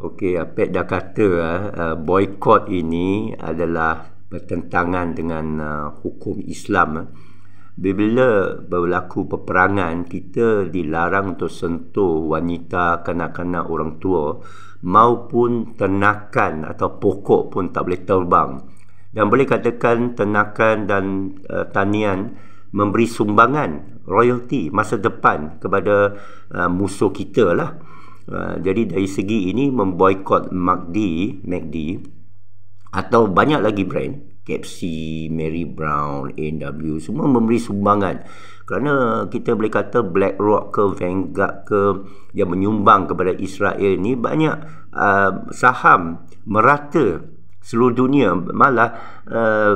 Okey, Apek dah kata boikot ini adalah bertentangan dengan hukum Islam. Bila berlaku peperangan, kita dilarang untuk sentuh wanita, kanak-kanak, orang tua maupun ternakan atau pokok pun tak boleh terbang. Dan boleh katakan ternakan dan tanian memberi sumbangan royalty masa depan kepada musuh kita lah. Jadi dari segi ini memboikot MACD atau banyak lagi brand, KFC, Mary Brown, A&W, semua memberi sumbangan. Kerana kita boleh kata BlackRock ke Vanguard ke yang menyumbang kepada Israel ni banyak saham merata seluruh dunia. Malah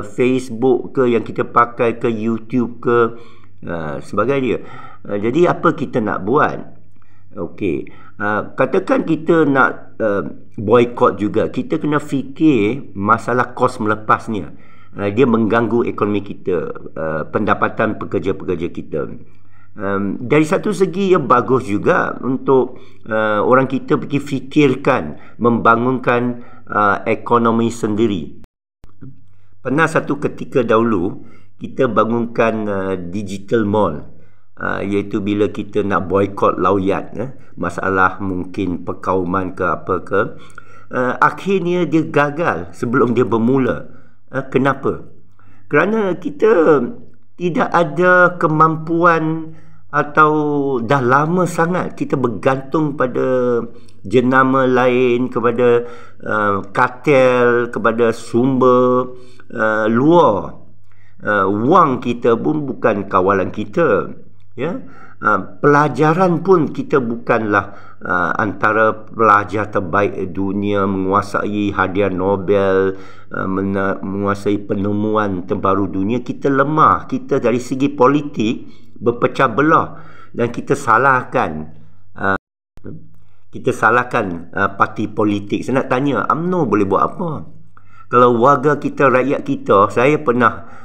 Facebook ke yang kita pakai ke YouTube ke sebagainya. Jadi apa kita nak buat? Okey, katakan kita nak boikot juga, kita kena fikir masalah kos melepasnya. Dia mengganggu ekonomi kita, pendapatan pekerja-pekerja kita. Dari satu segi ia bagus juga untuk orang kita pergi fikirkan membangunkan ekonomi sendiri. Pernah satu ketika dahulu kita bangunkan digital mall, iaitu bila kita nak boikot lawyat, masalah mungkin perkauman ke apa ke, akhirnya dia gagal sebelum dia bermula. Kenapa? Kerana kita tidak ada kemampuan atau dah lama sangat kita bergantung pada jenama lain, kepada kartel, kepada sumber luar. Wang kita pun bukan kawalan kita, ya. Pelajaran pun kita bukanlah antara pelajar terbaik dunia, menguasai hadiah Nobel, menguasai penemuan terbaru dunia. Kita lemah, kita dari segi politik berpecah belah, dan kita salahkan parti politik. Saya nak tanya, UMNO boleh buat apa? Kalau warga kita, rakyat kita, saya pernah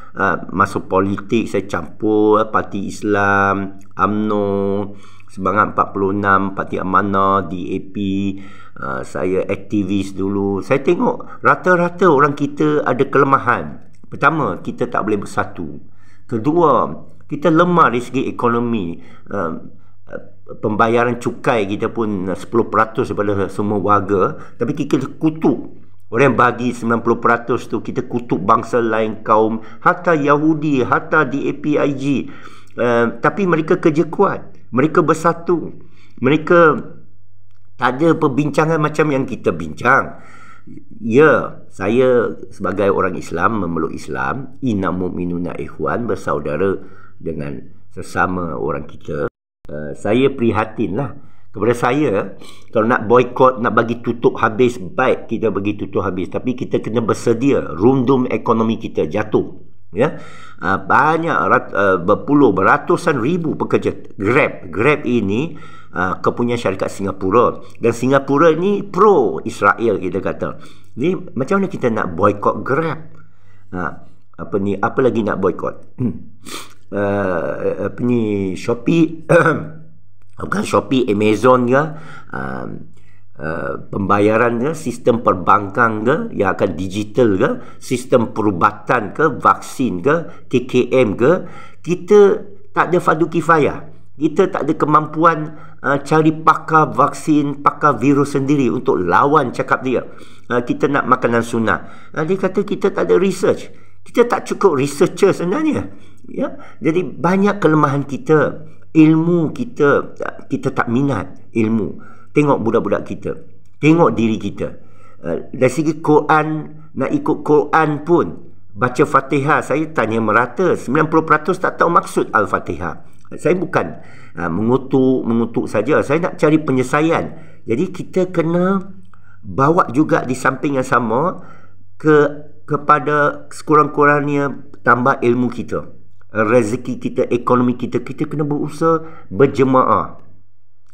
masuk politik, saya campur Parti Islam, UMNO, Semangat 46, Parti Amanah, DAP. Saya aktivis dulu. Saya tengok rata-rata orang kita ada kelemahan. Pertama, kita tak boleh bersatu. Kedua, kita lemah dari segi ekonomi. Pembayaran cukai kita pun 10% daripada semua warga, tapi kita kutuk. Orang yang bagi 90% tu, kita kutuk bangsa lain, kaum, hatta Yahudi, hatta DAPIG. Tapi mereka kerja kuat, mereka bersatu, mereka tak ada perbincangan macam yang kita bincang. Ya, saya sebagai orang Islam, memeluk Islam, inna mu'minuna ikhwan, bersaudara dengan sesama orang kita. Saya prihatin lah. Kepada saya, kalau nak boikot, nak bagi tutup habis, baik kita bagi tutup habis, tapi kita kena bersedia. Rundum ekonomi kita jatuh, ya. Banyak beratusan ribu pekerja Grab ini kepunyaan syarikat Singapura, dan Singapura ni pro Israel, kita kata. Jadi macam mana kita nak boikot Grab? Apa lagi nak boikot? Shopee bukan Shopee, Amazon ke, pembayaran ke, sistem perbankan ke yang akan digital ke, sistem perubatan ke, vaksin ke, TKM ke. Kita tak ada fardu kifayah, kita tak ada kemampuan cari pakar vaksin, pakar virus sendiri untuk lawan cakap dia. Kita nak makanan sunat, dia kata kita tak ada research, kita tak cukup researcher sebenarnya, ya. Jadi banyak kelemahan kita. Ilmu kita tak minat ilmu. Tengok budak-budak kita, tengok diri kita. Dari segi Quran, nak ikut Quran pun, baca Fatihah, saya tanya merata 90% tak tahu maksud Al-Fatihah. Saya bukan mengutuk saja, saya nak cari penyelesaian. Jadi kita kena bawa juga di samping yang sama kepada sekurang-kurangnya tambah ilmu kita, rezeki kita, ekonomi kita. Kita kena berusaha berjemaah,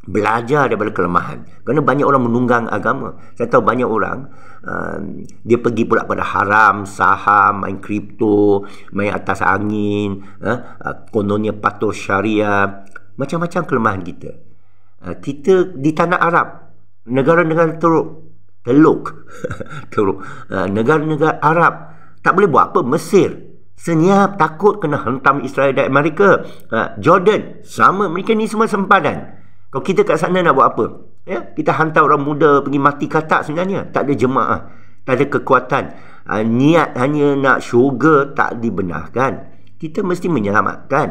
belajar daripada kelemahan. Kerana banyak orang menunggang agama. Saya tahu banyak orang dia pergi pula pada haram, saham, main kripto, main atas angin, kononnya patuh syariah. Macam-macam kelemahan kita. Kita di tanah Arab, negara-negara teruk, Teluk. Negara-negara Arab tak boleh buat apa. Mesir senyap, takut kena hentam Israel dan Amerika. Jordan sama, mereka ni semua sempadan. Kalau kita kat sana nak buat apa? Ya, kita hantar orang muda pergi mati katak sebenarnya. Tak ada jemaah, tak ada kekuatan. Niat hanya nak syurga tak dibenarkan. Kita mesti menyelamatkan.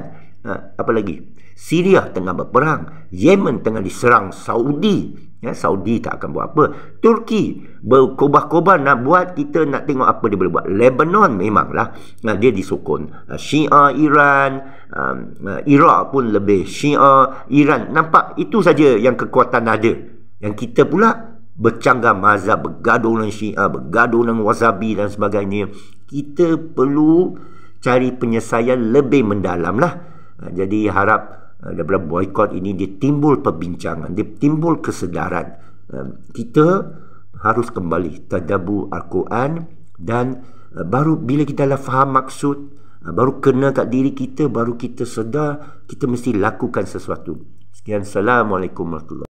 Apa lagi? Syria tengah berperang. Yemen tengah diserang Saudi. Saudi tak akan buat apa. Turki berkobar-kobar nak buat, kita nak tengok apa dia boleh buat. Lebanon memanglah dia disokong Syiah Iran. Iraq pun lebih Syiah Iran. Nampak itu saja yang kekuatan ada. Yang kita pula bercanggah mazhab, bergaduh dengan Syiah, bergaduh dengan Wahabi dan sebagainya. Kita perlu cari penyelesaian lebih mendalam lah. Jadi harap daripada boikot ini dia timbul perbincangan, dia timbul kesedaran. Kita harus kembali tadabbur Al-Quran, dan baru bila kita dah faham maksud, baru kena kat diri kita, baru kita sedar kita mesti lakukan sesuatu. Sekian, Assalamualaikum warahmatullahi wabarakatuh.